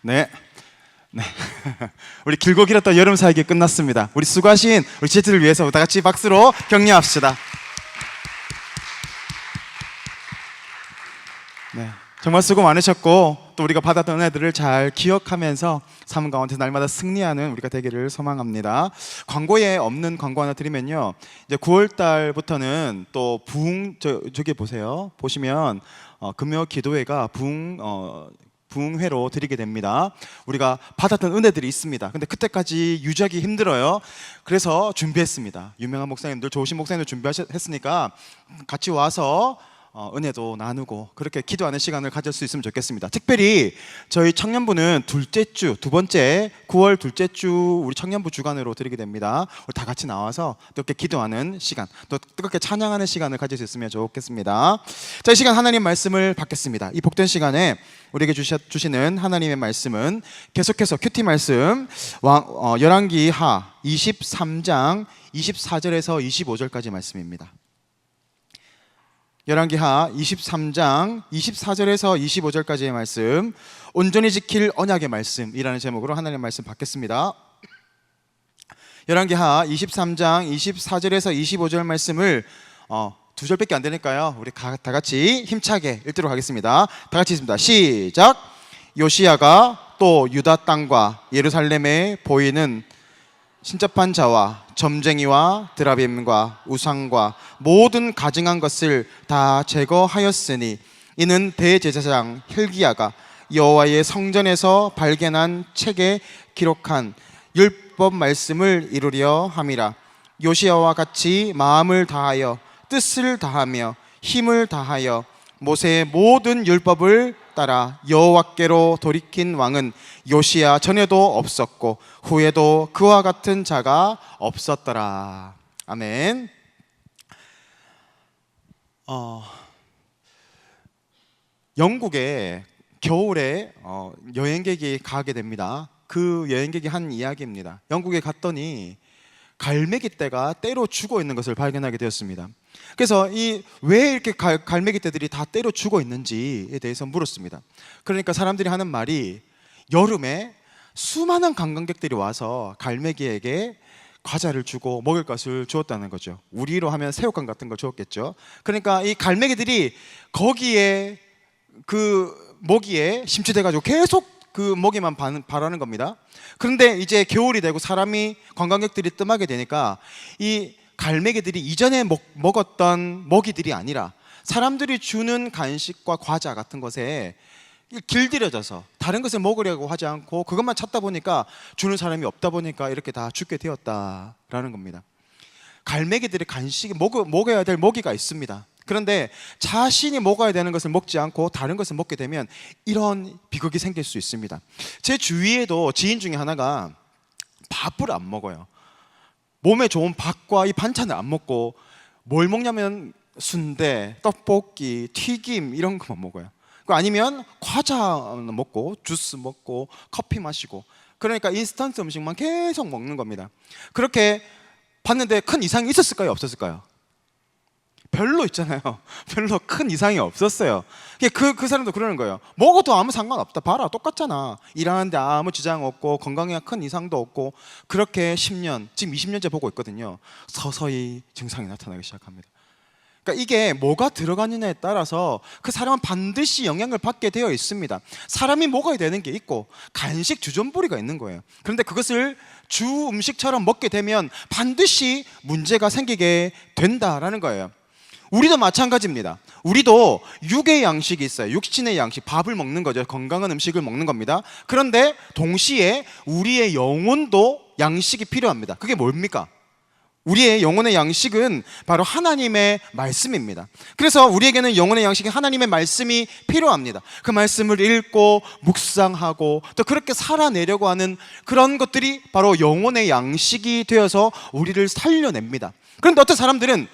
네. 네. 우리 길고 길었던 여름 사역이 끝났습니다. 우리 수고하신 우리 지체들을 위해서 다 같이 박수로 격려합시다. 네. 정말 수고 많으셨고 또 우리가 받았던 은혜들을 잘 기억하면서 삶 가운데 날마다 승리하는 우리가 되기를 소망합니다. 광고에 없는 광고 하나 드리면요, 이제 9월 달부터는 또 저기 보세요. 보시면 금요 기도회가 부흥회로 드리게 됩니다. 우리가 받았던 은혜들이 있습니다. 근데 그때까지 유지하기 힘들어요. 그래서 준비했습니다. 유명한 목사님들, 좋으신 목사님들 준비했으니까 같이 와서 은혜도 나누고 그렇게 기도하는 시간을 가질 수 있으면 좋겠습니다. 특별히 저희 청년부는 둘째 주, 두 번째 9월 둘째 주 우리 청년부 주간으로 드리게 됩니다. 우리 다 같이 나와서 뜨겁게 기도하는 시간, 또 뜨겁게 찬양하는 시간을 가질 수 있으면 좋겠습니다. 자, 이 시간 하나님 말씀을 받겠습니다. 이 복된 시간에 우리에게 주시는 하나님의 말씀은 계속해서 큐티 말씀 열왕기하 23장 24절에서 25절까지 말씀입니다. 열왕기하 23장 24절에서 25절까지의 말씀, 온전히 지킬 언약의 말씀이라는 제목으로 하나님의 말씀 받겠습니다. 열왕기하 23장 24절에서 25절 말씀을 두 절밖에 안 되니까요, 우리 다 같이 힘차게 읽도록 하겠습니다. 다 같이 읽습니다. 시작. 요시야가 또 유다 땅과 예루살렘에 보이는 신접한 자와 점쟁이와 드라빔과 우상과 모든 가증한 것을 다 제거하였으니 이는 대제사장 hil기야가 여호와의 성전에서 발견한 책에 기록한 율법 말씀을 이루려 함이라. 요시야와 같이 마음을 다하여 뜻을 다하며 힘을 다하여 모세의 모든 율법을 따라 여호와께로 돌이킨 왕은 요시야 전에도 없었고 후에도 그와 같은 자가 없었더라. 아멘. 영국에 겨울에 여행객이 가게 됩니다. 그 여행객이 한 이야기입니다. 영국에 갔더니 갈매기 떼가 때로 죽어 있는 것을 발견하게 되었습니다. 그래서 왜 이렇게 갈매기 떼들이 다 때로 죽어 있는지에 대해서 물었습니다. 그러니까 사람들이 하는 말이 여름에 수많은 관광객들이 와서 갈매기에게 과자를 주고 먹을 것을 주었다는 거죠. 우리로 하면 새우깡 같은 걸 주었겠죠. 그러니까 이 갈매기들이 거기에 그 먹이에 심취돼가지고 계속 그 먹이만 바라는 겁니다. 그런데 이제 겨울이 되고 관광객들이 뜸하게 되니까 이 갈매기들이 이전에 먹었던 먹이들이 아니라 사람들이 주는 간식과 과자 같은 것에 길들여져서 다른 것을 먹으려고 하지 않고 그것만 찾다 보니까 주는 사람이 없다 보니까 이렇게 다 죽게 되었다라는 겁니다. 갈매기들이 간식이 먹어야 될 먹이가 있습니다. 그런데 자신이 먹어야 되는 것을 먹지 않고 다른 것을 먹게 되면 이런 비극이 생길 수 있습니다. 제 주위에도 지인 중에 하나가 밥을 안 먹어요. 몸에 좋은 밥과 이 반찬을 안 먹고 뭘 먹냐면 순대, 떡볶이, 튀김 이런 것만 먹어요. 아니면 과자 먹고 주스 먹고 커피 마시고, 그러니까 인스턴트 음식만 계속 먹는 겁니다. 그렇게 봤는데 큰 이상이 있었을까요? 없었을까요? 별로 있잖아요. 별로 큰 이상이 없었어요. 그 사람도 그러는 거예요. 먹어도 아무 상관없다. 봐라, 똑같잖아. 일하는데 아무 지장 없고 건강에 큰 이상도 없고. 그렇게 10년, 지금 20년째 보고 있거든요. 서서히 증상이 나타나기 시작합니다. 그러니까 이게 뭐가 들어가느냐에 따라서 그 사람은 반드시 영향을 받게 되어 있습니다. 사람이 먹어야 되는 게 있고 간식 주전부리가 있는 거예요. 그런데 그것을 주 음식처럼 먹게 되면 반드시 문제가 생기게 된다라는 거예요. 우리도 마찬가지입니다. 우리도 육의 양식이 있어요. 육신의 양식, 밥을 먹는 거죠. 건강한 음식을 먹는 겁니다. 그런데 동시에 우리의 영혼도 양식이 필요합니다. 그게 뭡니까? 우리의 영혼의 양식은 바로 하나님의 말씀입니다. 그래서 우리에게는 영혼의 양식이 하나님의 말씀이 필요합니다. 그 말씀을 읽고 묵상하고 또 그렇게 살아내려고 하는 그런 것들이 바로 영혼의 양식이 되어서 우리를 살려냅니다. 그런데 어떤 사람들은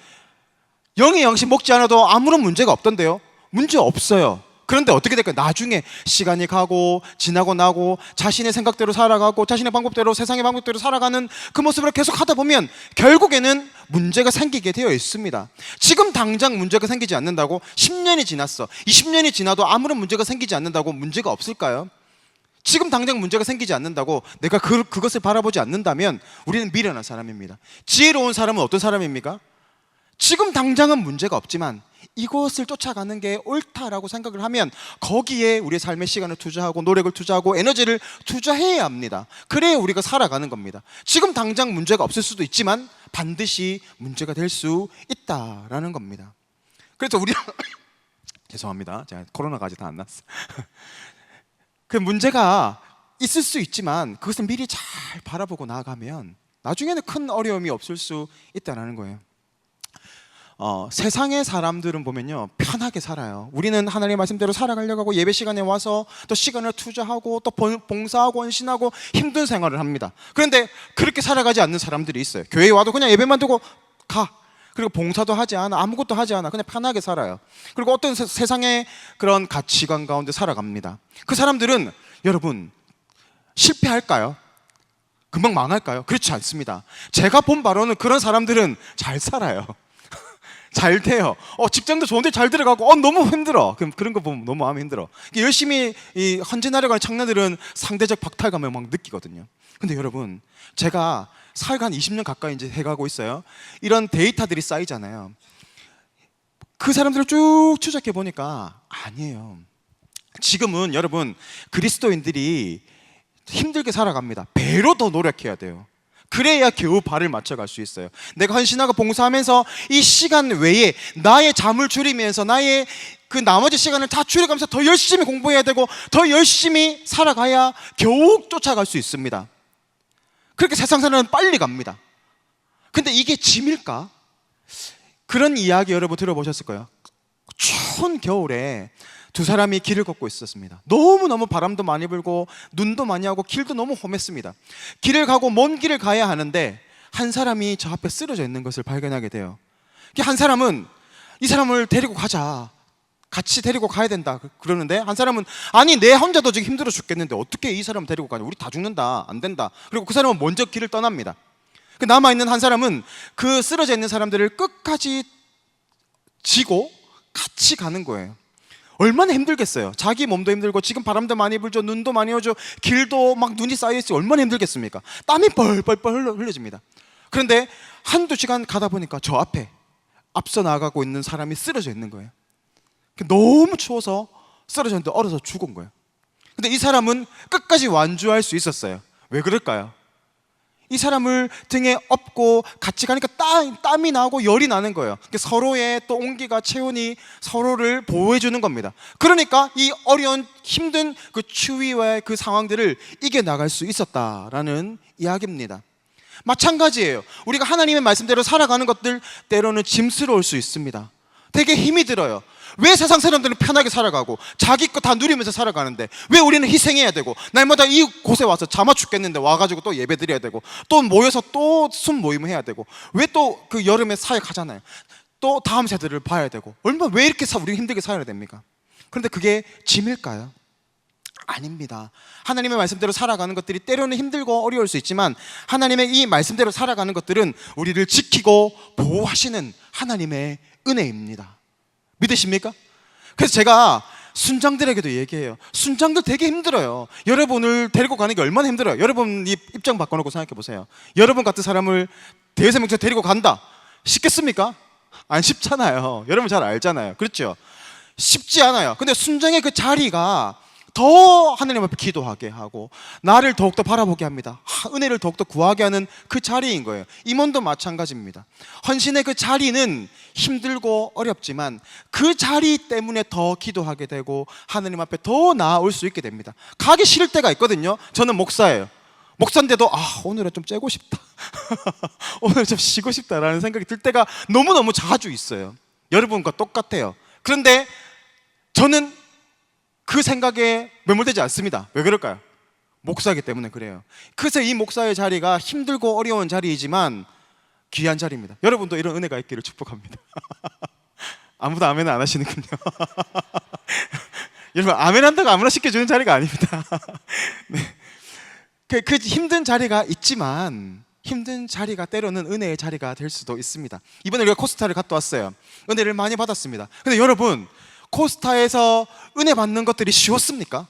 영의 양식 먹지 않아도 아무런 문제가 없던데요? 문제 없어요. 그런데 어떻게 될까요? 나중에 시간이 가고 지나고 나고 자신의 생각대로 살아가고 자신의 방법대로, 세상의 방법대로 살아가는 그 모습을 계속 하다 보면 결국에는 문제가 생기게 되어 있습니다. 지금 당장 문제가 생기지 않는다고 10년이 지났어, 20년이 지나도 아무런 문제가 생기지 않는다고 문제가 없을까요? 지금 당장 문제가 생기지 않는다고 내가 그것을 바라보지 않는다면 우리는 미련한 사람입니다. 지혜로운 사람은 어떤 사람입니까? 지금 당장은 문제가 없지만 이것을 쫓아가는 게 옳다라고 생각을 하면 거기에 우리의 삶의 시간을 투자하고 노력을 투자하고 에너지를 투자해야 합니다. 그래야 우리가 살아가는 겁니다. 지금 당장 문제가 없을 수도 있지만 반드시 문제가 될 수 있다라는 겁니다. 그래서 우리 죄송합니다. 제가 코로나가 아직 다 안 났어. 그 문제가 있을 수 있지만 그것을 미리 잘 바라보고 나아가면 나중에는 큰 어려움이 없을 수 있다는 거예요. 세상의 사람들은 보면요 편하게 살아요. 우리는 하나님의 말씀대로 살아가려고 하고 예배 시간에 와서 또 시간을 투자하고 또 봉사하고 헌신하고 힘든 생활을 합니다. 그런데 그렇게 살아가지 않는 사람들이 있어요. 교회에 와도 그냥 예배만 드고 가. 그리고 봉사도 하지 않아, 아무것도 하지 않아, 그냥 편하게 살아요. 그리고 어떤 세상의 그런 가치관 가운데 살아갑니다. 그 사람들은 여러분 실패할까요? 금방 망할까요? 그렇지 않습니다. 제가 본 바로는 그런 사람들은 잘 살아요. 잘 돼요. 직장도 좋은데 잘 들어가고 너무 힘들어. 그런 거 보면 너무 마음이 힘들어. 열심히 헌신하려고 하는 청년들은 상대적 박탈감을 막 느끼거든요. 근데 여러분 제가 사회가 한 20년 가까이 이제 해가고 있어요. 이런 데이터들이 쌓이잖아요. 그 사람들을 쭉 추적해 보니까 아니에요. 지금은 여러분 그리스도인들이 힘들게 살아갑니다. 배로 더 노력해야 돼요. 그래야 겨우 발을 맞춰갈 수 있어요. 내가 헌신하고 봉사하면서 이 시간 외에 나의 잠을 줄이면서 나의 그 나머지 시간을 다 줄여가면서 더 열심히 공부해야 되고 더 열심히 살아가야 겨우 쫓아갈 수 있습니다. 그렇게 세상 사람은 빨리 갑니다. 근데 이게 짐일까? 그런 이야기 여러분 들어보셨을 거예요. 추운 겨울에 두 사람이 길을 걷고 있었습니다. 너무너무 바람도 많이 불고 눈도 많이 하고 길도 너무 험했습니다. 길을 가고 먼 길을 가야 하는데 한 사람이 저 앞에 쓰러져 있는 것을 발견하게 돼요. 한 사람은 이 사람을 데리고 가자, 같이 데리고 가야 된다 그러는데 한 사람은 아니 내 혼자도 지금 힘들어 죽겠는데 어떻게 이 사람을 데리고 가냐, 우리 다 죽는다, 안 된다. 그리고 그 사람은 먼저 길을 떠납니다. 남아있는 한 사람은 그 쓰러져 있는 사람들을 끝까지 지고 같이 가는 거예요. 얼마나 힘들겠어요. 자기 몸도 힘들고 지금 바람도 많이 불죠, 눈도 많이 오죠, 길도 막 눈이 쌓여있지 얼마나 힘들겠습니까? 땀이 뻘뻘뻘 흘려집니다. 그런데 한두 시간 가다 보니까 저 앞에 앞서 나가고 있는 사람이 쓰러져 있는 거예요. 너무 추워서 쓰러졌는데 얼어서 죽은 거예요. 근데 이 사람은 끝까지 완주할 수 있었어요. 왜 그럴까요? 이 사람을 등에 업고 같이 가니까 땀이 나고 열이 나는 거예요. 서로의 또 온기가 체온이 서로를 보호해 주는 겁니다. 그러니까 이 어려운 힘든 그 추위와 그 상황들을 이겨나갈 수 있었다라는 이야기입니다. 마찬가지예요. 우리가 하나님의 말씀대로 살아가는 것들 때로는 짐스러울 수 있습니다. 되게 힘이 들어요. 왜 세상 사람들은 편하게 살아가고 자기 거 다 누리면서 살아가는데 왜 우리는 희생해야 되고 날마다 이 곳에 와서 잠아 죽겠는데 와가지고 또 예배 드려야 되고 또 모여서 또 순 모임을 해야 되고 왜 또 그 여름에 사역하잖아요. 또 다음 세대를 봐야 되고 왜 이렇게 우리가 힘들게 살아야 됩니까? 그런데 그게 짐일까요? 아닙니다. 하나님의 말씀대로 살아가는 것들이 때로는 힘들고 어려울 수 있지만 하나님의 이 말씀대로 살아가는 것들은 우리를 지키고 보호하시는 하나님의 은혜입니다. 믿으십니까? 그래서 제가 순장들에게도 얘기해요. 순장들 되게 힘들어요. 여러분을 데리고 가는 게 얼마나 힘들어요. 여러분 입장 바꿔놓고 생각해 보세요. 여러분 같은 사람을 대세명체 데리고 간다, 쉽겠습니까? 안 쉽잖아요. 여러분 잘 알잖아요. 그렇죠? 쉽지 않아요. 근데 순장의 그 자리가 더 하나님 앞에 기도하게 하고 나를 더욱더 바라보게 합니다. 은혜를 더욱더 구하게 하는 그 자리인 거예요. 임원도 마찬가지입니다. 헌신의 그 자리는 힘들고 어렵지만 그 자리 때문에 더 기도하게 되고 하나님 앞에 더 나아올 수 있게 됩니다. 가기 싫을 때가 있거든요. 저는 목사예요. 목사인데도 오늘은 좀 째고 싶다 오늘 좀 쉬고 싶다라는 생각이 들 때가 너무너무 자주 있어요. 여러분과 똑같아요. 그런데 저는 그 생각에 매몰되지 않습니다. 왜 그럴까요? 목사이기 때문에 그래요. 그래서 이 목사의 자리가 힘들고 어려운 자리이지만 귀한 자리입니다. 여러분도 이런 은혜가 있기를 축복합니다. 아무도 아멘 안 하시는군요. 여러분 아멘 한다고 아무나 시켜주는 자리가 아닙니다. 네. 그 힘든 자리가 있지만 힘든 자리가 때로는 은혜의 자리가 될 수도 있습니다. 이번에 우리가 코스타를 갔다 왔어요. 은혜를 많이 받았습니다. 근데 여러분 코스타에서 은혜 받는 것들이 쉬웠습니까?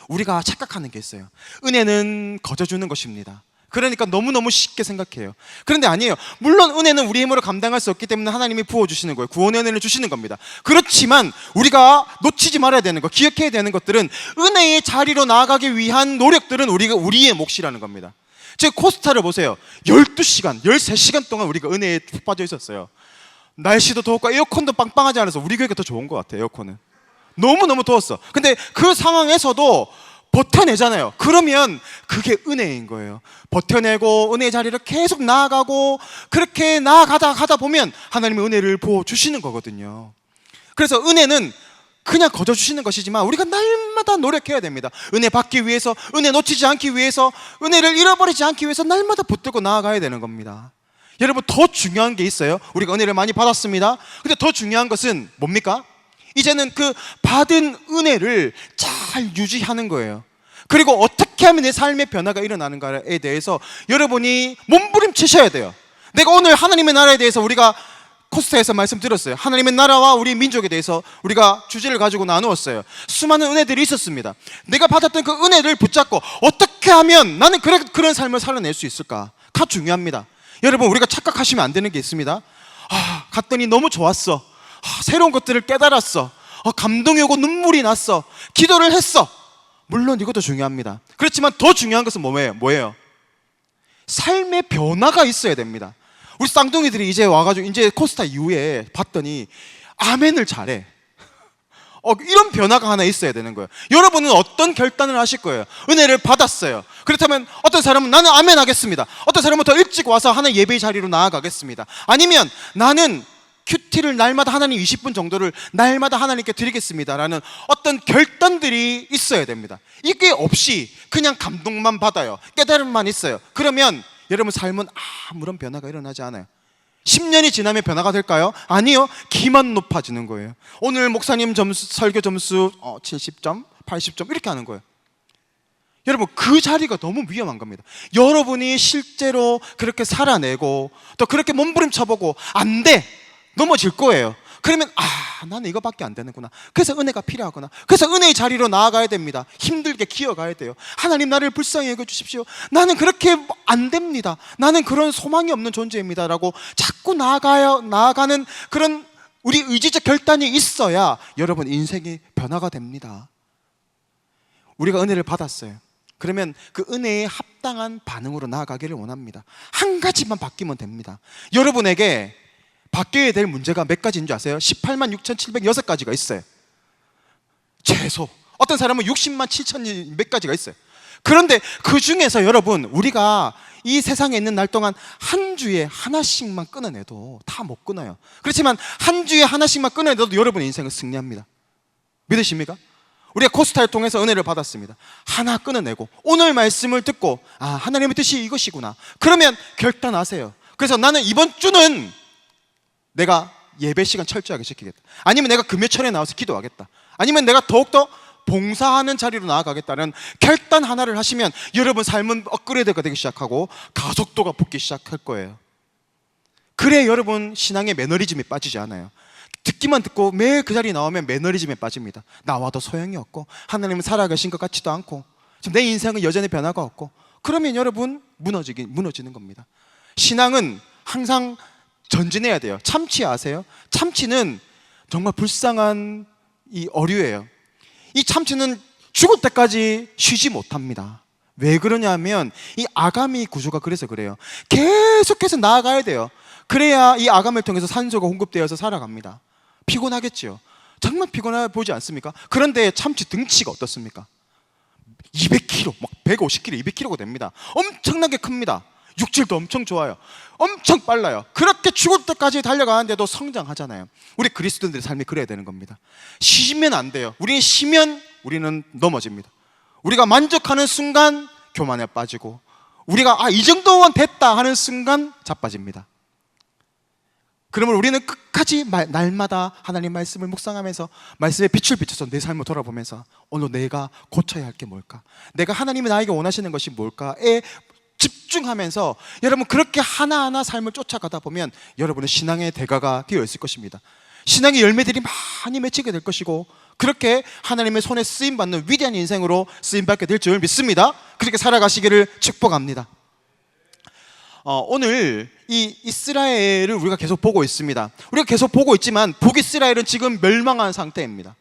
우리가 착각하는 게 있어요. 은혜는 거저 주는 것입니다. 그러니까 너무너무 쉽게 생각해요. 그런데 아니에요. 물론 은혜는 우리 힘으로 감당할 수 없기 때문에 하나님이 부어주시는 거예요. 구원의 은혜를 주시는 겁니다. 그렇지만 우리가 놓치지 말아야 되는 것, 기억해야 되는 것들은 은혜의 자리로 나아가기 위한 노력들은 우리의 몫이라는 겁니다. 제 코스타를 보세요. 12시간, 13시간 동안 우리가 은혜에 푹 빠져 있었어요. 날씨도 더웠고 에어컨도 빵빵하지 않아서 우리 교회가 더 좋은 것 같아요. 에어컨은 너무너무 더웠어. 근데 그 상황에서도 버텨내잖아요. 그러면 그게 은혜인 거예요. 버텨내고 은혜의 자리를 계속 나아가고 그렇게 나아가다 보면 하나님의 은혜를 부어주시는 거거든요. 그래서 은혜는 그냥 거저 주시는 것이지만 우리가 날마다 노력해야 됩니다. 은혜 받기 위해서, 은혜 놓치지 않기 위해서, 은혜를 잃어버리지 않기 위해서 날마다 붙들고 나아가야 되는 겁니다. 여러분, 더 중요한 게 있어요. 우리가 은혜를 많이 받았습니다. 근데 더 중요한 것은 뭡니까? 이제는 그 받은 은혜를 잘 유지하는 거예요. 그리고 어떻게 하면 내 삶의 변화가 일어나는가에 대해서 여러분이 몸부림치셔야 돼요. 내가 오늘 하나님의 나라에 대해서 우리가 코스타에서 말씀드렸어요. 하나님의 나라와 우리 민족에 대해서 우리가 주제를 가지고 나누었어요. 수많은 은혜들이 있었습니다. 내가 받았던 그 은혜를 붙잡고 어떻게 하면 나는 그런 삶을 살아낼 수 있을까? 가 중요합니다. 여러분, 우리가 착각하시면 안 되는 게 있습니다. 갔더니 너무 좋았어. 새로운 것들을 깨달았어. 감동이 오고 눈물이 났어. 기도를 했어. 물론 이것도 중요합니다. 그렇지만 더 중요한 것은 뭐예요? 삶의 변화가 있어야 됩니다. 우리 쌍둥이들이 이제 와가지고 이제 코스타 이후에 봤더니 아멘을 잘해. 이런 변화가 하나 있어야 되는 거예요. 여러분은 어떤 결단을 하실 거예요? 은혜를 받았어요. 그렇다면 어떤 사람은 나는 아멘 하겠습니다. 어떤 사람은 더 일찍 와서 하나님 예배의 자리로 나아가겠습니다. 아니면 나는 큐티를 날마다 하나님 20분 정도를 날마다 하나님께 드리겠습니다 라는 어떤 결단들이 있어야 됩니다. 이게 없이 그냥 감동만 받아요. 깨달음만 있어요. 그러면 여러분 삶은 아무런 변화가 일어나지 않아요. 10년이 지나면 변화가 될까요? 아니요. 기만 높아지는 거예요. 오늘 목사님 설교 점수 70점, 80점 이렇게 하는 거예요. 여러분, 그 자리가 너무 위험한 겁니다. 여러분이 실제로 그렇게 살아내고 또 그렇게 몸부림쳐보고 안 돼, 넘어질 거예요. 그러면 나는 이거밖에 안 되는구나. 그래서 은혜가 필요하구나. 그래서 은혜의 자리로 나아가야 됩니다. 힘들게 기어가야 돼요. 하나님, 나를 불쌍히 여겨주십시오. 나는 그렇게 안 됩니다. 나는 그런 소망이 없는 존재입니다 라고 자꾸 나아가는 그런 우리 의지적 결단이 있어야 여러분 인생이 변화가 됩니다. 우리가 은혜를 받았어요. 그러면 그 은혜에 합당한 반응으로 나아가기를 원합니다. 한 가지만 바뀌면 됩니다. 여러분에게 바뀌어야 될 문제가 몇 가지인 줄 아세요? 18만 6,706가지가 있어요. 최소. 어떤 사람은 60만 7천 몇 가지가 있어요. 그런데 그 중에서 여러분, 우리가 이 세상에 있는 날 동안 한 주에 하나씩만 끊어내도 다 못 끊어요. 그렇지만 한 주에 하나씩만 끊어내도 여러분의 인생은 승리합니다. 믿으십니까? 우리가 코스타를 통해서 은혜를 받았습니다. 하나 끊어내고 오늘 말씀을 듣고 하나님의 뜻이 이것이구나. 그러면 결단하세요. 그래서 나는 이번 주는 내가 예배 시간 철저하게 지키겠다. 아니면 내가 금요철에 나와서 기도하겠다. 아니면 내가 더욱더 봉사하는 자리로 나아가겠다는 결단 하나를 하시면 여러분 삶은 업그레이드가 되기 시작하고 가속도가 붙기 시작할 거예요. 그래 여러분 신앙의 매너리즘에 빠지지 않아요. 듣기만 듣고 매일 그 자리에 나오면 매너리즘에 빠집니다. 나와도 소용이 없고 하나님은 살아계신 것 같지도 않고 지금 내 인생은 여전히 변화가 없고 그러면 여러분 무너지는 겁니다. 신앙은 항상 전진해야 돼요. 참치 아세요? 참치는 정말 불쌍한 이 어류예요. 이 참치는 죽을 때까지 쉬지 못합니다. 왜 그러냐면 이 아가미 구조가 그래서 그래요. 계속해서 나아가야 돼요. 그래야 이 아가미를 통해서 산소가 공급되어서 살아갑니다. 피곤하겠죠. 정말 피곤해 보이지 않습니까? 그런데 참치 등치가 어떻습니까? 200kg, 막 150kg, 200kg가 됩니다. 엄청나게 큽니다. 육질도 엄청 좋아요. 엄청 빨라요. 그렇게 죽을 때까지 달려가는데도 성장하잖아요. 우리 그리스도인들의 삶이 그래야 되는 겁니다. 쉬면 안 돼요. 우리는 쉬면 우리는 넘어집니다. 우리가 만족하는 순간 교만에 빠지고 우리가 이 정도만 됐다 하는 순간 자빠집니다. 그러면 우리는 끝까지 날마다 하나님 말씀을 묵상하면서 말씀에 빛을 비춰서 내 삶을 돌아보면서 오늘 내가 고쳐야 할 게 뭘까? 내가 하나님이 나에게 원하시는 것이 뭘까에 집중하면서 여러분 그렇게 하나하나 삶을 쫓아가다 보면 여러분의 신앙의 대가가 되어 있을 것입니다. 신앙의 열매들이 많이 맺히게 될 것이고 그렇게 하나님의 손에 쓰임받는 위대한 인생으로 쓰임받게 될 줄 믿습니다. 그렇게 살아가시기를 축복합니다. 오늘 이 이스라엘을 우리가 계속 보고 있습니다. 우리가 계속 보고 있지만 북이스라엘은 지금 멸망한 상태입니다.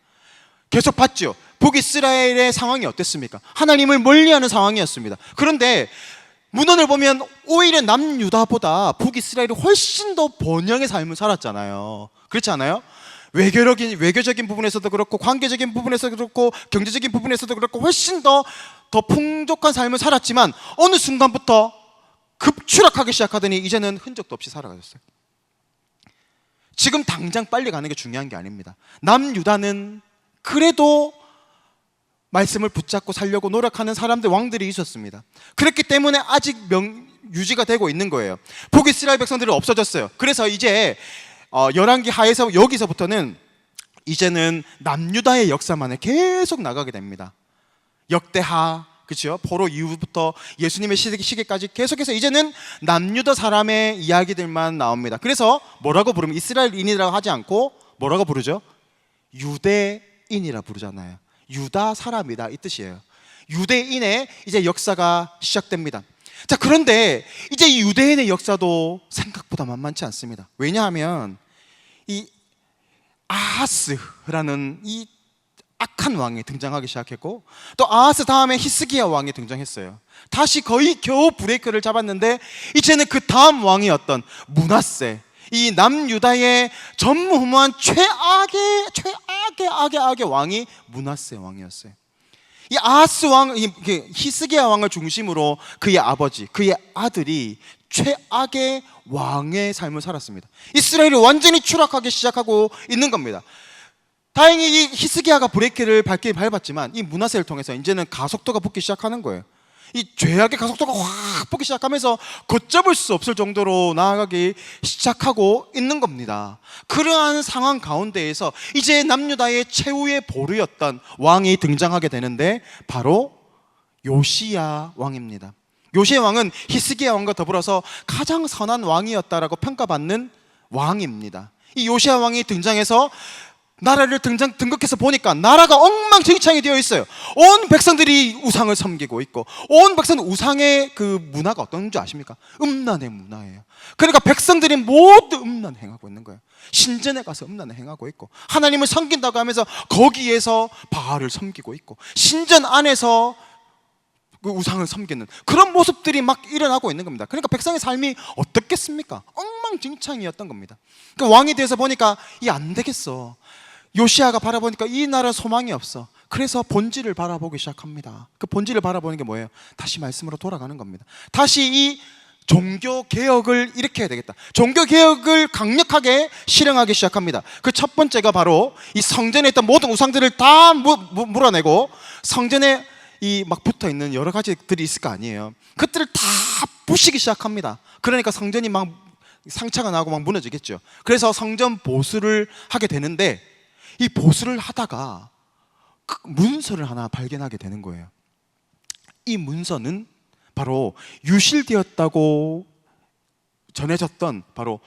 계속 봤죠. 북이스라엘의 상황이 어땠습니까? 하나님을 멀리하는 상황이었습니다. 그런데 문헌을 보면 오히려 남유다보다 북이스라엘이 훨씬 더 번영의 삶을 살았잖아요. 그렇지 않아요? 외교적인 부분에서도 그렇고, 관계적인 부분에서도 그렇고, 경제적인 부분에서도 그렇고, 훨씬 더 풍족한 삶을 살았지만 어느 순간부터 급추락하기 시작하더니 이제는 흔적도 없이 살아가셨어요. 지금 당장 빨리 가는 게 중요한 게 아닙니다. 남유다는 그래도 말씀을 붙잡고 살려고 노력하는 사람들, 왕들이 있었습니다. 그렇기 때문에 아직 유지가 되고 있는 거예요. 북이스라엘 백성들은 없어졌어요. 그래서 이제 열왕기 하에서 여기서부터는 이제는 남유다의 역사만에 계속 나가게 됩니다. 역대하, 그렇죠? 포로 이후부터 예수님의 시기까지 계속해서 이제는 남유다 사람의 이야기들만 나옵니다. 그래서 뭐라고 부르면 이스라엘인이라고 하지 않고 뭐라고 부르죠? 유대인이라 부르잖아요. 유다 사람이다 이 뜻이에요. 유대인의 이제 역사가 시작됩니다. 자, 그런데 이제 이 유대인의 역사도 생각보다 만만치 않습니다. 왜냐하면 이 아하스라는 이 악한 왕이 등장하기 시작했고, 또 아하스 다음에 히스기야 왕이 등장했어요. 다시 거의 겨우 브레이크를 잡았는데 이제는 그 다음 왕이었던 므낫세, 이 남유다의 전무후무한 최악의 왕이 므낫세 왕이었어요. 이 아하스 왕, 히스기야 왕을 중심으로 그의 아버지, 그의 아들이 최악의 왕의 삶을 살았습니다. 이스라엘이 완전히 추락하기 시작하고 있는 겁니다. 다행히 이 히스기야가 브레이크를 밟았지만 이 므낫세를 통해서 이제는 가속도가 붙기 시작하는 거예요. 이 죄악의 가속도가 확 붙기 시작하면서 걷잡을 수 없을 정도로 나아가기 시작하고 있는 겁니다. 그러한 상황 가운데에서 이제 남유다의 최후의 보루였던 왕이 등장하게 되는데 바로 요시야 왕입니다. 요시야 왕은 히스기야 왕과 더불어서 가장 선한 왕이었다라고 평가받는 왕입니다. 이 요시야 왕이 등장해서 나라를 등극해서 보니까 나라가 엉망진창이 되어 있어요. 온 백성들이 우상을 섬기고 있고, 온 백성들 우상의 그 문화가 어떤 줄 아십니까? 음란의 문화예요. 그러니까 백성들이 모두 음란 행하고 있는 거예요. 신전에 가서 음란을 행하고 있고, 하나님을 섬긴다고 하면서 거기에서 바알을 섬기고 있고, 신전 안에서 그 우상을 섬기는 그런 모습들이 막 일어나고 있는 겁니다. 그러니까 백성의 삶이 어떻겠습니까? 엉망진창이었던 겁니다. 그 왕이 돼서 보니까 이 안 되겠어. 요시야가 바라보니까 이 나라 소망이 없어. 그래서 본질을 바라보기 시작합니다. 그 본질을 바라보는 게 뭐예요? 다시 말씀으로 돌아가는 겁니다. 다시 이 종교개혁을 일으켜야 되겠다. 종교개혁을 강력하게 실행하기 시작합니다. 그 첫 번째가 바로 이 성전에 있던 모든 우상들을 다 물어내고, 성전에 이 막 붙어있는 여러 가지들이 있을 거 아니에요. 그것들을 다 부시기 시작합니다. 그러니까 성전이 막 상처가 나고 막 무너지겠죠. 그래서 성전 보수를 하게 되는데, 이 보수를 하다가 그 문서를 하나 발견하게 되는 거예요. 이 문서는 바로 유실되었다고 전해졌던 바로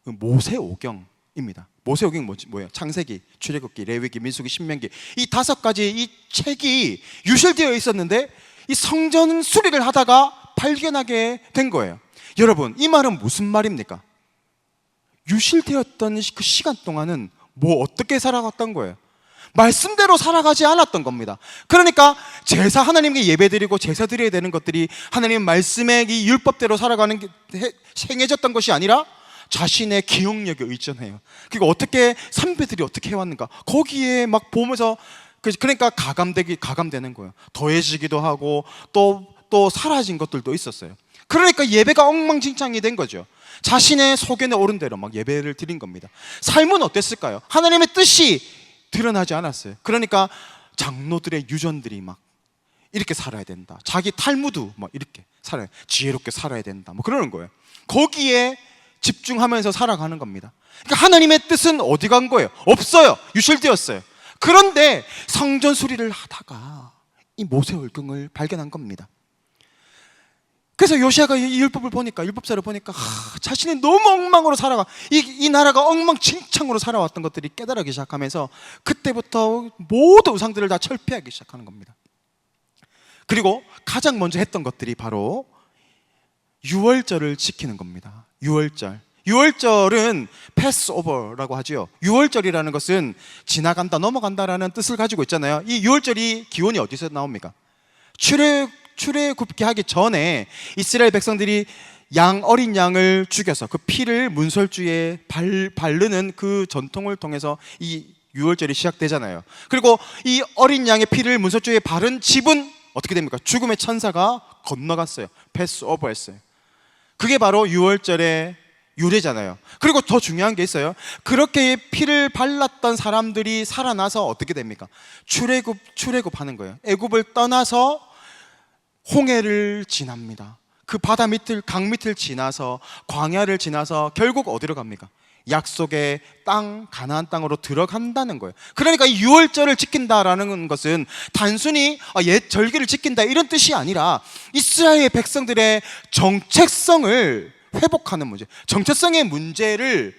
모세오경입니다. 모세오경이 뭐예요? 창세기, 출애굽기, 레위기, 민수기, 신명기, 이 5가지 이 책이 유실되어 있었는데 이 성전 수리를 하다가 발견하게 된 거예요. 여러분, 이 말은 무슨 말입니까? 유실되었던 그 시간 동안은 뭐 어떻게 살아갔던 거예요? 말씀대로 살아가지 않았던 겁니다. 그러니까 제사, 하나님께 예배드리고 제사 드려야 되는 것들이 하나님 말씀의 이 율법대로 살아가는 게 행해졌던 것이 아니라 자신의 기억력에 의존해요. 그리고 어떻게 선배들이 어떻게 해왔는가 거기에 막 보면서, 그러니까 가감되는 거예요. 더해지기도 하고 또 사라진 것들도 있었어요. 그러니까 예배가 엉망진창이 된 거죠. 자신의 소견에 오른 대로 막 예배를 드린 겁니다. 삶은 어땠을까요? 하나님의 뜻이 드러나지 않았어요. 그러니까 장로들의 유전들이 막 이렇게 살아야 된다, 자기 탈무드 막 이렇게 살아야, 지혜롭게 살아야 된다, 뭐 그러는 거예요. 거기에 집중하면서 살아가는 겁니다. 그러니까 하나님의 뜻은 어디 간 거예요? 없어요. 유실되었어요. 그런데 성전 수리를 하다가 이 모세오경을 발견한 겁니다. 그래서 요시아가 이 율법을 보니까, 율법사를 보니까 자신이 너무 엉망으로 살아가, 이 나라가 엉망진창으로 살아왔던 것들이 깨달아기 시작하면서 그때부터 모든 우상들을 다 철폐하기 시작하는 겁니다. 그리고 가장 먼저 했던 것들이 바로 유월절을 지키는 겁니다. 유월절은 패스오버라고 하죠. 유월절이라는 것은 지나간다, 넘어간다라는 뜻을 가지고 있잖아요. 이 유월절이 기원이 어디서 나옵니까? 출애굽기 하기 전에 이스라엘 백성들이 어린 양을 죽여서 그 피를 문설주에 바르는 그 전통을 통해서 이 유월절이 시작되잖아요. 그리고 이 어린 양의 피를 문설주에 바른 집은 어떻게 됩니까? 죽음의 천사가 건너갔어요. 패스오버 했어요. 그게 바로 유월절의 유래잖아요. 그리고 더 중요한 게 있어요. 그렇게 피를 발랐던 사람들이 살아나서 어떻게 됩니까? 출애굽하는 거예요. 애굽을 떠나서 홍해를 지납니다. 그 바다 밑을, 강 밑을 지나서 광야를 지나서 결국 어디로 갑니까? 약속의 땅, 가나안 땅으로 들어간다는 거예요. 그러니까 이 유월절을 지킨다라는 것은 단순히 옛 절기를 지킨다 이런 뜻이 아니라 이스라엘 백성들의 정체성을 회복하는 문제, 정체성의 문제를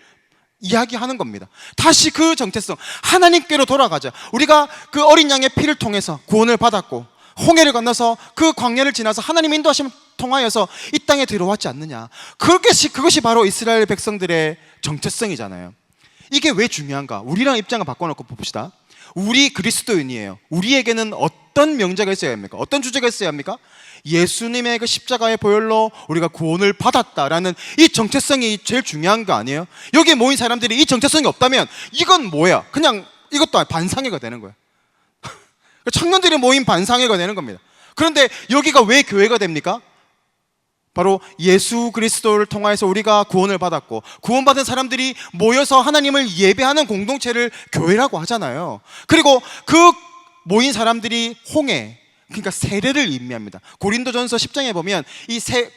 이야기하는 겁니다. 다시 그 정체성, 하나님께로 돌아가자. 우리가 그 어린 양의 피를 통해서 구원을 받았고 홍해를 건너서 그 광야를 지나서 하나님의 인도하심을 통하여서 이 땅에 들어왔지 않느냐. 그것이 바로 이스라엘 백성들의 정체성이잖아요. 이게 왜 중요한가? 우리랑 입장을 바꿔놓고 봅시다. 우리 그리스도인이에요. 우리에게는 어떤 명제가 있어야 합니까? 어떤 주제가 있어야 합니까? 예수님의 그 십자가의 보혈로 우리가 구원을 받았다라는 이 정체성이 제일 중요한 거 아니에요? 여기에 모인 사람들이 이 정체성이 없다면 이건 뭐야? 그냥 이것도 반상회가 되는 거야. 청년들이 모인 반상회가 되는 겁니다. 그런데 여기가 왜 교회가 됩니까? 바로 예수 그리스도를 통하여서 우리가 구원을 받았고 구원받은 사람들이 모여서 하나님을 예배하는 공동체를 교회라고 하잖아요. 그리고 그 모인 사람들이 홍해, 그러니까 세례를 의미합니다. 고린도전서 10장에 보면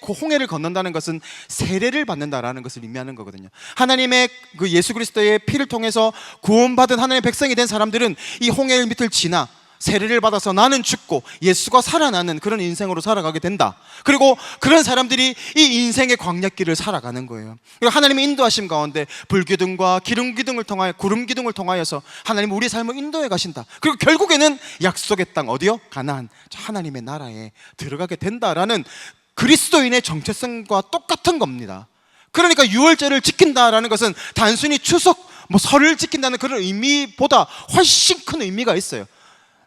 그 홍해를 건넌다는 것은 세례를 받는다라는 것을 의미하는 거거든요. 하나님의 그 예수 그리스도의 피를 통해서 구원받은 하나님의 백성이 된 사람들은 이 홍해 밑을 지나 세례를 받아서 나는 죽고 예수가 살아나는 그런 인생으로 살아가게 된다. 그리고 그런 사람들이 이 인생의 광야길을 살아가는 거예요. 그리고 하나님의 인도하심 가운데 불기둥과 구름 기둥을 통하여서 하나님 우리 삶을 인도해 가신다. 그리고 결국에는 약속의 땅, 어디요? 가나안, 하나님의 나라에 들어가게 된다라는 그리스도인의 정체성과 똑같은 겁니다. 그러니까 유월절을 지킨다라는 것은 단순히 추석, 설을 지킨다는 그런 의미보다 훨씬 큰 의미가 있어요.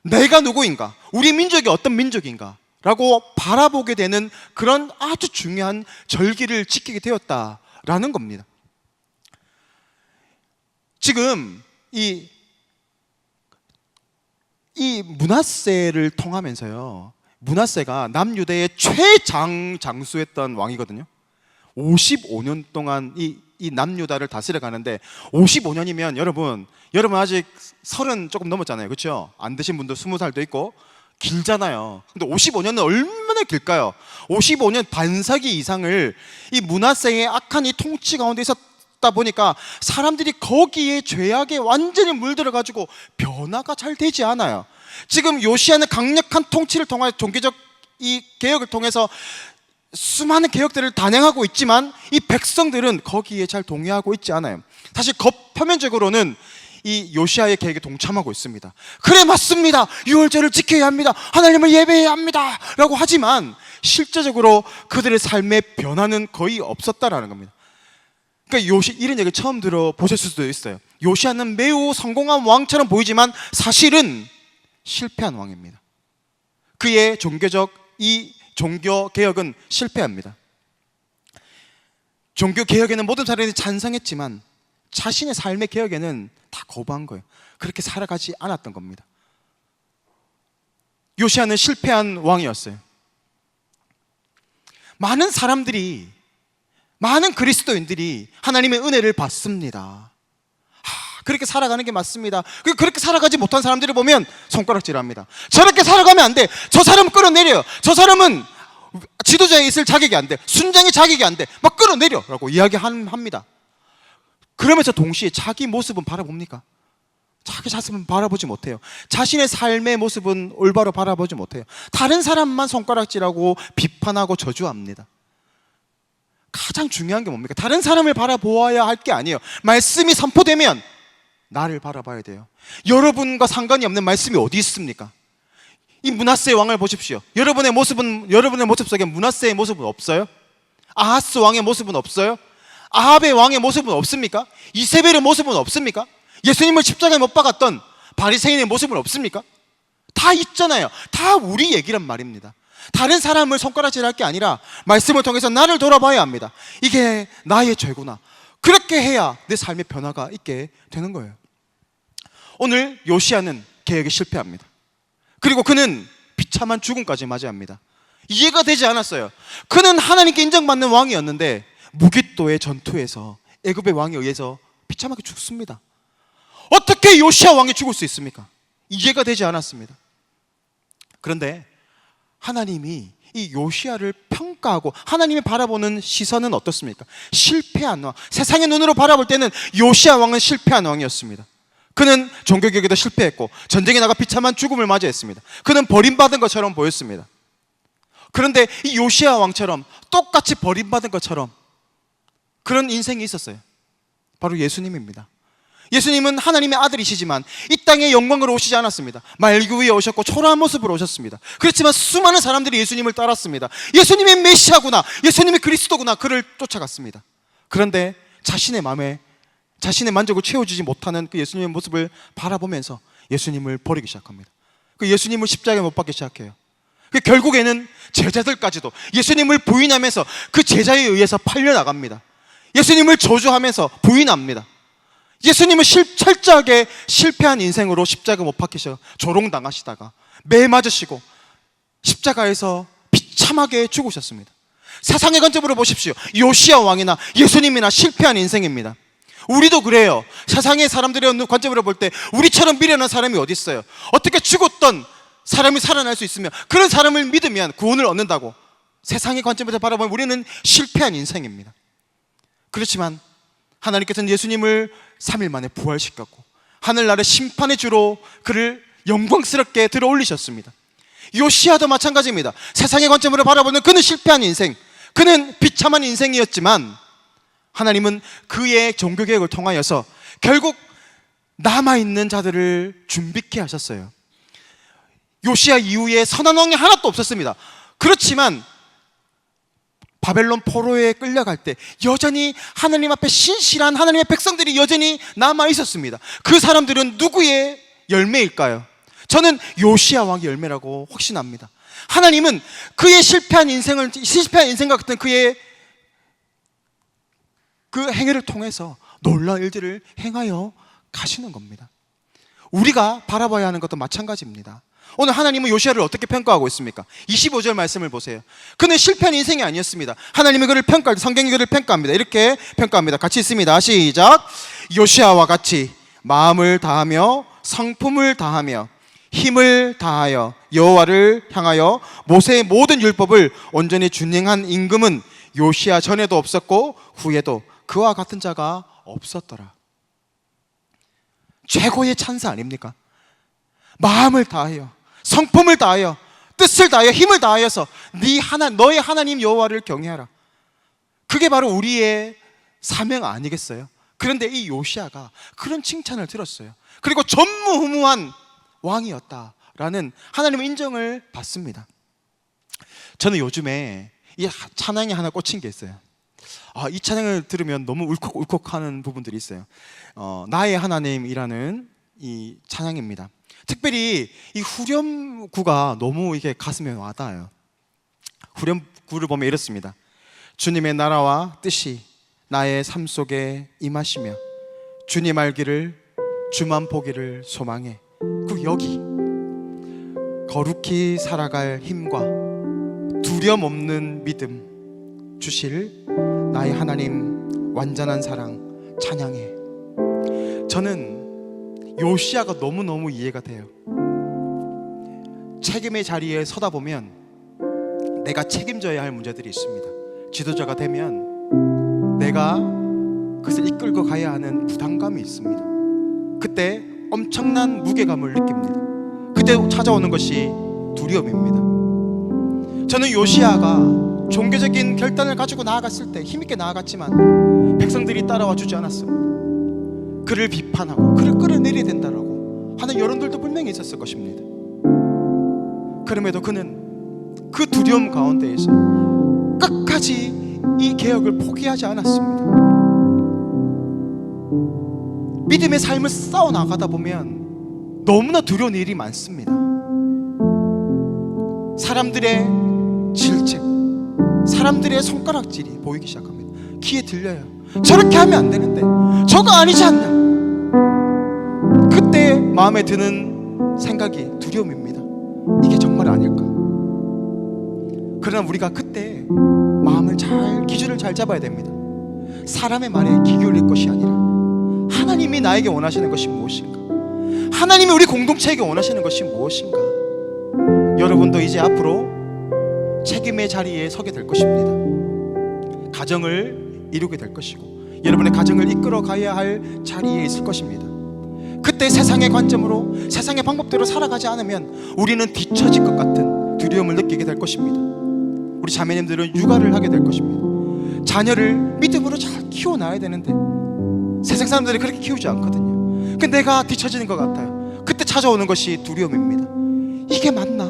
내가 누구인가? 우리 민족이 어떤 민족인가? 라고 바라보게 되는 그런 아주 중요한 절기를 지키게 되었다라는 겁니다. 지금 이 므낫세를 통하면서요, 므낫세가 남유대의 최장수했던 왕이거든요. 55년 동안 이 남유다를 다스려 가는데 55년이면 여러분 아직 30 조금 넘었잖아요. 그렇죠? 안 되신 분도 20살도 있고 길잖아요. 근데 55년은 얼마나 길까요? 55년 반세기 이상을 이 므낫세의 악한 이 통치 가운데 있었다 보니까 사람들이 거기에 죄악에 완전히 물들어 가지고 변화가 잘 되지 않아요. 지금 요시아는 강력한 통치를 통해 종교적 이 개혁을 통해서 수많은 개혁들을 단행하고 있지만 이 백성들은 거기에 잘 동의하고 있지 않아요. 사실 표면적으로는 이 요시아의 계획에 동참하고 있습니다. 그래, 맞습니다. 유월절을 지켜야 합니다. 하나님을 예배해야 합니다. 라고 하지만 실제적으로 그들의 삶의 변화는 거의 없었다라는 겁니다. 그러니까 이런 얘기를 처음 들어보셨을 수도 있어요. 요시아는 매우 성공한 왕처럼 보이지만 사실은 실패한 왕입니다. 그의 종교 개혁은 실패합니다. 종교 개혁에는 모든 사람들이 찬성했지만 자신의 삶의 개혁에는 다 거부한 거예요. 그렇게 살아가지 않았던 겁니다. 요시아는 실패한 왕이었어요. 많은 그리스도인들이 하나님의 은혜를 받습니다. 그렇게 살아가는 게 맞습니다. 그렇게 살아가지 못한 사람들을 보면 손가락질합니다. 저렇게 살아가면 안 돼. 저 사람은 끌어내려요. 저 사람은 지도자에 있을 자격이 안 돼. 순장의 자격이 안 돼. 막 끌어내려 라고 이야기합니다. 그러면서 동시에 자기 모습은 바라봅니까? 자기 자신을 바라보지 못해요. 자신의 삶의 모습은 올바로 바라보지 못해요. 다른 사람만 손가락질하고 비판하고 저주합니다. 가장 중요한 게 뭡니까? 다른 사람을 바라보아야 할 게 아니에요. 말씀이 선포되면 나를 바라봐야 돼요. 여러분과 상관이 없는 말씀이 어디 있습니까? 이 므낫세의 왕을 보십시오. 여러분의 모습 속에 므낫세의 모습은 없어요? 아하스 왕의 모습은 없어요? 아합의 왕의 모습은 없습니까? 이세벨의 모습은 없습니까? 예수님을 십자가에 못 박았던 바리새인의 모습은 없습니까? 다 있잖아요. 다 우리 얘기란 말입니다. 다른 사람을 손가락질할 게 아니라 말씀을 통해서 나를 돌아봐야 합니다. 이게 나의 죄구나. 그렇게 해야 내 삶의 변화가 있게 되는 거예요. 오늘 요시야는 계획에 실패합니다. 그리고 그는 비참한 죽음까지 맞이합니다. 이해가 되지 않았어요. 그는 하나님께 인정받는 왕이었는데 무깃도의 전투에서 애굽의 왕에 의해서 비참하게 죽습니다. 어떻게 요시야 왕이 죽을 수 있습니까? 이해가 되지 않았습니다. 그런데 하나님이 이 요시야를 평가하고 하나님이 바라보는 시선은 어떻습니까? 실패한 왕. 세상의 눈으로 바라볼 때는 요시야 왕은 실패한 왕이었습니다. 그는 종교개혁에도 실패했고 전쟁에 나가 비참한 죽음을 맞이했습니다. 그는 버림받은 것처럼 보였습니다. 그런데 이 요시야 왕처럼 똑같이 버림받은 것처럼 그런 인생이 있었어요. 바로 예수님입니다. 예수님은 하나님의 아들이시지만 이 땅에 영광으로 오시지 않았습니다. 말구 위에 오셨고 초라한 모습으로 오셨습니다. 그렇지만 수많은 사람들이 예수님을 따랐습니다. 예수님이 메시아구나, 예수님이 그리스도구나, 그를 쫓아갔습니다. 그런데 자신의 마음에 자신의 만족을 채워주지 못하는 그 예수님의 모습을 바라보면서 예수님을 버리기 시작합니다. 그 예수님을 십자가에 못 박기 시작해요. 그 결국에는 제자들까지도 예수님을 부인하면서 그 제자에 의해서 팔려나갑니다. 예수님을 저주하면서 부인합니다. 예수님은 철저하게 실패한 인생으로 십자가 못 박히셔 조롱당하시다가 매 맞으시고 십자가에서 비참하게 죽으셨습니다. 세상의 관점으로 보십시오. 요시야 왕이나 예수님이나 실패한 인생입니다. 우리도 그래요. 세상의 사람들의 관점으로 볼 때 우리처럼 미련한 사람이 어디 있어요? 어떻게 죽었던 사람이 살아날 수 있으며 그런 사람을 믿으면 구원을 얻는다고 세상의 관점에서 바라보면 우리는 실패한 인생입니다. 그렇지만 하나님께서는 예수님을 3일 만에 부활시켰고 하늘나라의 심판의 주로 그를 영광스럽게 들어 올리셨습니다. 요시야도 마찬가지입니다. 세상의 관점으로 바라보는 그는 실패한 인생, 그는 비참한 인생이었지만 하나님은 그의 종교개혁을 통하여서 결국 남아있는 자들을 준비케 하셨어요. 요시야 이후에 선한 왕이 하나도 없었습니다. 그렇지만 바벨론 포로에 끌려갈 때 여전히 하나님 앞에 신실한 하나님의 백성들이 여전히 남아 있었습니다. 그 사람들은 누구의 열매일까요? 저는 요시야 왕의 열매라고 확신합니다. 하나님은 그의 실패한 인생과 같은 그의 그 행위를 통해서 놀라운 일들을 행하여 가시는 겁니다. 우리가 바라봐야 하는 것도 마찬가지입니다. 오늘 하나님은 요시야를 어떻게 평가하고 있습니까? 25절 말씀을 보세요. 그는 실패한 인생이 아니었습니다. 하나님이 그를 평가할 때 성경이 그를 평가합니다. 이렇게 평가합니다. 같이 있습니다. 시작. 요시야와 같이 마음을 다하며 성품을 다하며 힘을 다하여 여호와를 향하여 모세의 모든 율법을 온전히 준행한 임금은 요시야 전에도 없었고 후에도 그와 같은 자가 없었더라. 최고의 찬사 아닙니까? 마음을 다하여 성품을 다하여 뜻을 다하여 힘을 다하여서 너의 하나님 여호와를 경외하라. 그게 바로 우리의 사명 아니겠어요? 그런데 이 요시야가 그런 칭찬을 들었어요. 그리고 전무후무한 왕이었다라는 하나님의 인정을 받습니다. 저는 요즘에 이 찬양에 하나 꽂힌 게 있어요. 이 찬양을 들으면 너무 울컥울컥하는 부분들이 있어요. 나의 하나님이라는 이 찬양입니다. 특별히 이 후렴구가 너무 이게 가슴에 와닿아요. 후렴구를 보면 이렇습니다. 주님의 나라와 뜻이 나의 삶 속에 임하시며 주님 알기를 주만 보기를 소망해. 그 여기 거룩히 살아갈 힘과 두려움 없는 믿음 주실 나의 하나님 완전한 사랑 찬양해. 저는 요시야가 너무너무 이해가 돼요. 책임의 자리에 서다 보면 내가 책임져야 할 문제들이 있습니다. 지도자가 되면 내가 그것을 이끌고 가야 하는 부담감이 있습니다. 그때 엄청난 무게감을 느낍니다. 그때 찾아오는 것이 두려움입니다. 저는 요시야가 종교적인 결단을 가지고 나아갔을 때 힘있게 나아갔지만 백성들이 따라와 주지 않았습니다. 그를 비판하고 그를 끌어내려야 된다라고 하는 여론들도 분명히 있었을 것입니다. 그럼에도 그는 그 두려움 가운데에서 끝까지 이 개혁을 포기하지 않았습니다. 믿음의 삶을 싸워나가다 보면 너무나 두려운 일이 많습니다. 사람들의 질책, 사람들의 손가락질이 보이기 시작합니다. 귀에 들려요. 저렇게 하면 안 되는데, 저거 아니지 않냐. 그때 마음에 드는 생각이 두려움입니다. 이게 정말 아닐까. 그러나 우리가 그때 마음을 기준을 잘 잡아야 됩니다. 사람의 말에 귀 기울일 것이 아니라 하나님이 나에게 원하시는 것이 무엇인가, 하나님이 우리 공동체에게 원하시는 것이 무엇인가. 여러분도 이제 앞으로 책임의 자리에 서게 될 것입니다. 가정을 이루게 될 것이고 여러분의 가정을 이끌어 가야 할 자리에 있을 것입니다. 그때 세상의 관점으로, 세상의 방법대로 살아가지 않으면 우리는 뒤처질 것 같은 두려움을 느끼게 될 것입니다. 우리 자매님들은 육아를 하게 될 것입니다. 자녀를 믿음으로 잘 키워놔야 되는데 세상 사람들이 그렇게 키우지 않거든요. 근데 내가 뒤처지는 것 같아요. 그때 찾아오는 것이 두려움입니다. 이게 맞나?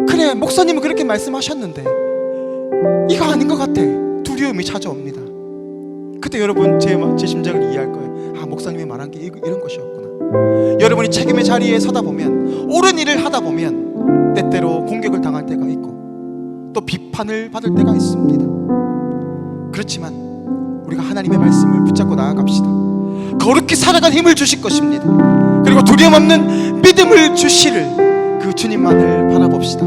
그래, 목사님은 그렇게 말씀하셨는데 이거 아닌 것 같아. 두려움이 찾아옵니다. 그때 여러분 제 심정을 이해할 거예요. 아, 목사님이 말한 게 이런 것이었구나. 여러분이 책임의 자리에 서다 보면, 옳은 일을 하다 보면 때때로 공격을 당할 때가 있고 또 비판을 받을 때가 있습니다. 그렇지만 우리가 하나님의 말씀을 붙잡고 나아갑시다. 거룩히 살아갈 힘을 주실 것입니다. 그리고 두려움 없는 믿음을 주시를 그 주님만을 바라봅시다.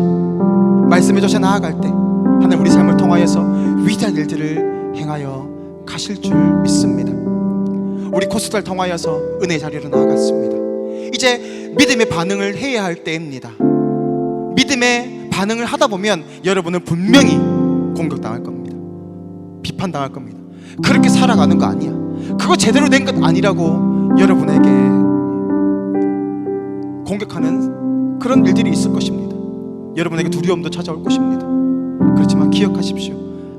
말씀에 젖어 나아갈 때 하나님 우리 삶을 통하여서 위대한 일들을 행하여 가실 줄 믿습니다. 우리 코스트를 통하여서 은혜의 자리로 나아갔습니다. 이제 믿음의 반응을 해야 할 때입니다. 믿음의 반응을 하다 보면 여러분은 분명히 공격당할 겁니다. 비판당할 겁니다. 그렇게 살아가는 거 아니야, 그거 제대로 된 것 아니라고 여러분에게 공격하는 그런 일들이 있을 것입니다. 여러분에게 두려움도 찾아올 것입니다. 그렇지만 기억하십시오.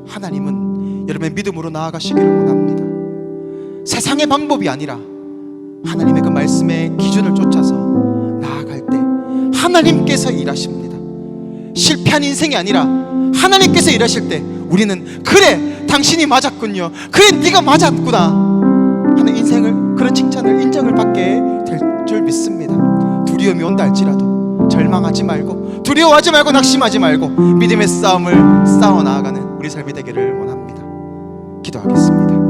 하나님은 여러분의 믿음으로 나아가시기를 원합니다. 세상의 방법이 아니라 하나님의 그 말씀의 기준을 쫓아서 나아갈 때 하나님께서 일하십니다. 실패한 인생이 아니라 하나님께서 일하실 때 우리는 그래, 당신이 맞았군요, 그래, 네가 맞았구나 하는 인생을, 그런 칭찬을, 인정을 받게 될 줄 믿습니다. 두려움이 온다 할지라도 절망하지 말고, 두려워하지 말고, 낙심하지 말고 믿음의 싸움을 싸워 나아가는 우리 삶이 되기를 원합니다. 기도하겠습니다.